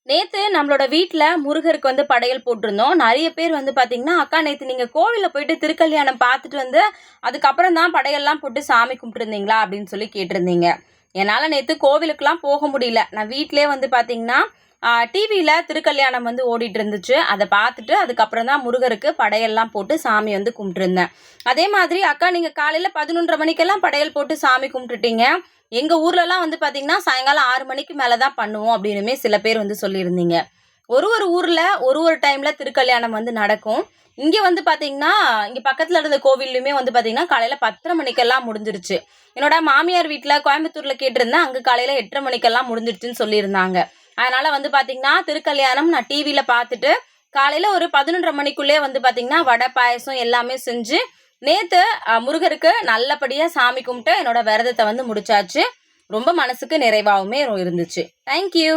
நேத்து நம்மளோட வீட்ல முருகருக்கு வந்து படையல் போட்டிருந்தோம். நெறைய பேர் வந்து பார்த்தீங்கன்னா, "அக்கா நேத்து நீங்க கோவில்ல போயிட்டு திருக்கல்யாணம் பார்த்துட்டு வந்து, அதுக்கப்புறம் தான் படையல்லாம் போட்டு சாமி கும்பிட்டுருந்தீங்களா?" அப்படின்னு சொல்லி கேட்டிருந்தீங்க. என்னால நேத்து கோவிலுக்குலாம் போக முடியல. நான் வீட்லயே வந்து பார்த்தீங்கன்னா, டிவியில திருக்கல்யாணம் வந்து ஓடிட்டு இருந்துச்சு. அத பார்த்துட்டு, அதுக்கப்புறம் தான் முருகருக்கு படையல்லாம் போட்டு சாமி வந்து கும்பிட்டுருந்தேன். அதே மாதிரி, "அக்கா நீங்க காலையில 11:30 மணிக்கெல்லாம் படையல் போட்டு சாமி கும்பிட்டுட்டீங்க. எங்க ஊர்லலாம் வந்து பார்த்தீங்கன்னா, சாயங்காலம் 6 மணிக்கு மேல தான் பண்ணுவோம் அப்படின்னுமே சில பேர் வந்து சொல்லியிருந்தீங்க. ஒரு ஊர்ல ஒரு டைம்ல திருக்கல்யாணம் வந்து நடக்கும். இங்க வந்து பார்த்தீங்கன்னா, இங்க பக்கத்துல இருந்த கோவில்லயுமே வந்து பார்த்தீங்கன்னா, காலையில 10:30 மணிக்கெல்லாம் முடிஞ்சிருச்சு. என்னோட மாமியார் வீட்ல கோயம்புத்தூர்ல கேட்டிருந்தேன். அங்க காலையில 8:30 மணிக்கெல்லாம் முடிஞ்சிருச்சுன்னு சொல்லியிருந்தாங்க. அதனால வந்து பார்த்தீங்கன்னா, திருக்கல்யாணம் நான் டிவில பார்த்துட்டு, காலையில ஒரு 11:30 மணிக்குள்ளயே வந்து பார்த்தீங்கன்னா, வடை, பாயாசம் எல்லாமே செஞ்சு, நேத்து முருகருக்கு நல்லபடியா சாமி கும்பிட்டு என்னோட விரதத்த வந்து முடிச்சாச்சு. ரொம்ப மனசுக்கு நிறைவாவுமே இருந்துச்சு. Thank you.